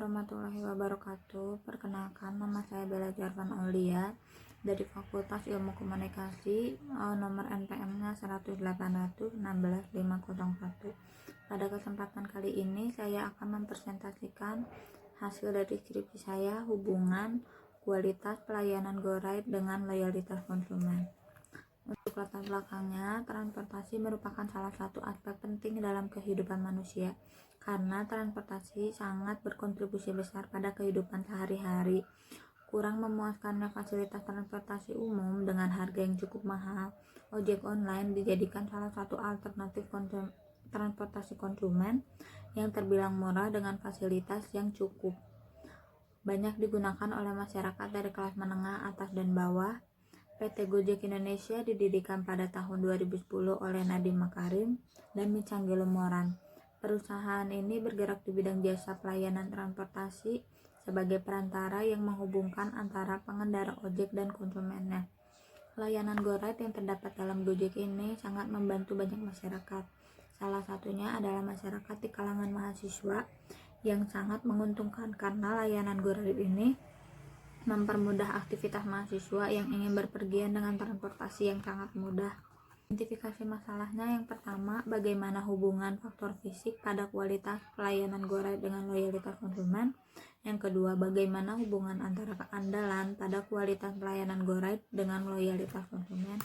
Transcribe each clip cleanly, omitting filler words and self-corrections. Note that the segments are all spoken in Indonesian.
warahmatullahi wabarakatuh. Perkenalkan, nama saya Bella Jarvan Aulia dari Fakultas Ilmu Komunikasi, nomor NPM-nya 10800160501. Pada kesempatan kali ini saya akan mempresentasikan hasil dari skripsi saya, hubungan kualitas pelayanan GoRide dengan loyalitas konsumen. Untuk latar belakangnya, transportasi merupakan salah satu aspek penting dalam kehidupan manusia, karena transportasi sangat berkontribusi besar pada kehidupan sehari-hari. Kurang memuaskannya fasilitas transportasi umum dengan harga yang cukup mahal, ojek online dijadikan salah satu alternatif transportasi konsumen yang terbilang murah dengan fasilitas yang cukup. Banyak digunakan oleh masyarakat dari kelas menengah atas dan bawah. PT Gojek Indonesia didirikan pada tahun 2010 oleh Nadiem Makarim dan Michanggelo Moran. Perusahaan ini bergerak di bidang jasa pelayanan transportasi sebagai perantara yang menghubungkan antara pengendara ojek dan konsumennya. Layanan GoRide yang terdapat dalam Gojek ini sangat membantu banyak masyarakat. Salah satunya adalah masyarakat di kalangan mahasiswa yang sangat menguntungkan karena layanan GoRide ini mempermudah aktivitas mahasiswa yang ingin berpergian dengan transportasi yang sangat mudah. Identifikasi masalahnya, yang pertama, bagaimana hubungan faktor fisik pada kualitas pelayanan GoRide dengan loyalitas konsumen. Yang kedua, bagaimana hubungan antara keandalan pada kualitas pelayanan GoRide dengan loyalitas konsumen.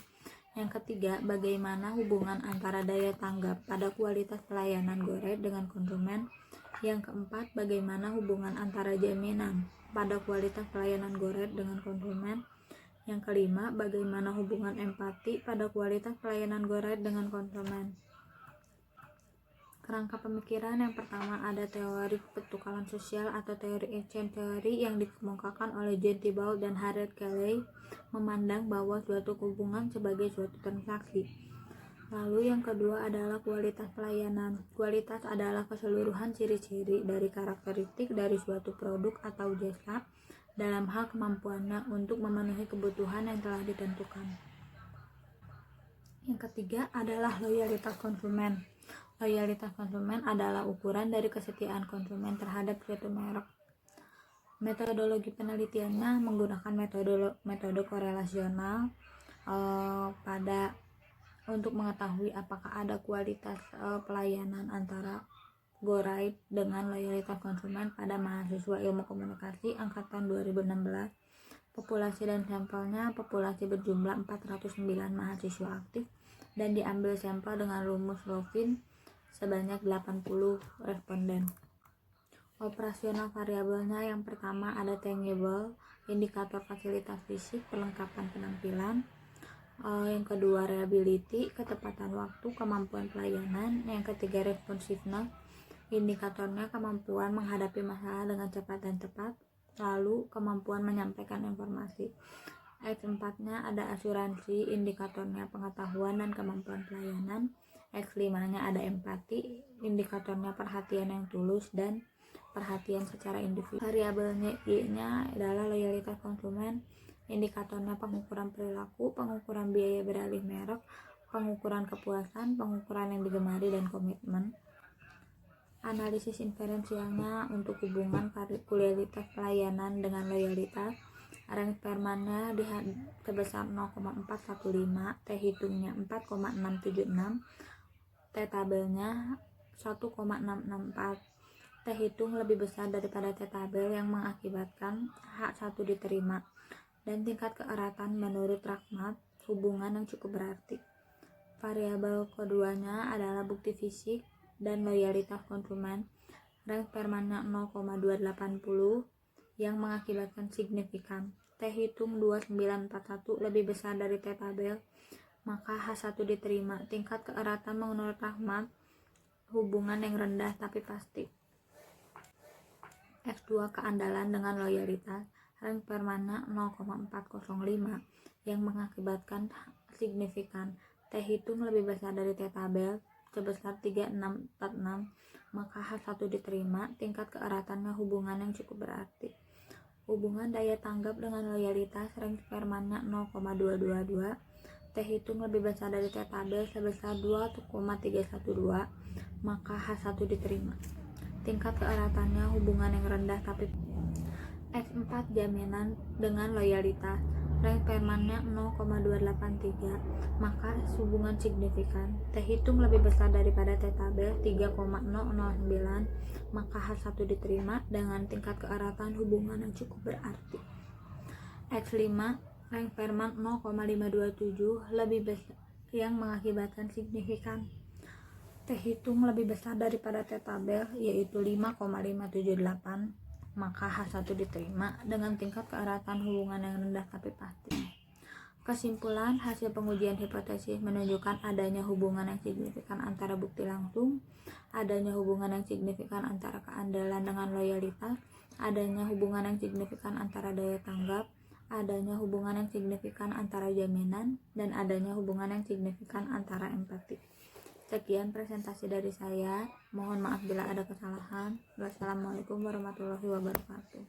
Yang ketiga, bagaimana hubungan antara daya tanggap pada kualitas pelayanan GoRide dengan konsumen. Yang keempat, bagaimana hubungan antara jaminan pada kualitas pelayanan GoRide dengan konsumen. Yang kelima, bagaimana hubungan empati pada kualitas pelayanan GoRide dengan konsumen. Kerangka pemikiran, yang pertama ada teori pertukaran sosial atau teori exchange theory yang dikemukakan oleh John Thibault dan Harriet Kelley, memandang bahwa suatu hubungan sebagai suatu transaksi. Lalu yang kedua adalah kualitas pelayanan. Kualitas adalah keseluruhan ciri-ciri dari karakteristik dari suatu produk atau jasa dalam hal kemampuannya untuk memenuhi kebutuhan yang telah ditentukan. Yang ketiga adalah loyalitas konsumen. Loyalitas konsumen adalah ukuran dari kesetiaan konsumen terhadap suatu merek. Metodologi penelitiannya menggunakan metode korelasional untuk mengetahui apakah ada kualitas pelayanan antara GoRide dengan loyalitas konsumen pada mahasiswa ilmu komunikasi angkatan 2016. Populasi dan sampelnya, populasi berjumlah 409 mahasiswa aktif dan diambil sampel dengan rumus Rovin sebanyak 80 responden. Operasional variabelnya, yang pertama ada tangible, indikator fasilitas fisik, perlengkapan penampilan. Yang kedua reliability, ketepatan waktu, kemampuan pelayanan. Yang ketiga responsiveness, indikatornya kemampuan menghadapi masalah dengan cepat dan tepat. Lalu kemampuan menyampaikan informasi. X4-nya ada asuransi, indikatornya pengetahuan dan kemampuan pelayanan. X5-nya ada empati, indikatornya perhatian yang tulus dan perhatian secara individu. Variabelnya Y-nya adalah loyalitas konsumen, indikatornya pengukuran perilaku, pengukuran biaya beralih merek, pengukuran kepuasan, pengukuran yang digemari, dan komitmen. Analisis inferensialnya untuk hubungan kualitas pelayanan dengan loyalitas. Range Spermannya sebesar 0,415, T hitungnya 4,676, T tabelnya 1,664. T hitung lebih besar daripada T tabel yang mengakibatkan H1 diterima, dan tingkat keeratan menurut Rachmat hubungan yang cukup berarti. Variabel keduanya adalah bukti fisik dan loyalitas konsumen. Range Spermannya 0,280 yang mengakibatkan signifikan. T hitung 2941 lebih besar dari T tabel, maka H1 diterima. Tingkat keeratan menurut Rachmat hubungan yang rendah tapi pasti. X2 keandalan dengan loyalitas. Range Spermannya 0,405 yang mengakibatkan signifikan. T hitung lebih besar dari T tabel sebesar 3646, maka H1 diterima. Tingkat keeratannya hubungan yang cukup berarti. Hubungan daya tanggap dengan loyalitas. Range Spermannya 0,222, T hitung lebih besar dari T tabel sebesar 2,312, maka H1 diterima. tingkat keeratannya hubungan yang rendah tapi X4 jaminan dengan loyalitas, rank Fermatnya 0,283, maka hubungan signifikan. T hitung lebih besar daripada T tabel 3,009, maka H1 diterima dengan tingkat keeratan hubungan yang cukup berarti. X5 rank Fermat 0,527 lebih besar yang mengakibatkan signifikan. T hitung lebih besar daripada T tabel yaitu 5,578, maka H1 diterima dengan tingkat keeratan hubungan yang rendah tapi pasti. Kesimpulan, hasil pengujian hipotesis menunjukkan adanya hubungan yang signifikan antara bukti langsung, adanya hubungan yang signifikan antara keandalan dengan loyalitas, adanya hubungan yang signifikan antara daya tanggap, adanya hubungan yang signifikan antara jaminan, dan adanya hubungan yang signifikan antara empati. Sekian presentasi dari saya. Mohon maaf bila ada kesalahan. Wassalamualaikum warahmatullahi wabarakatuh.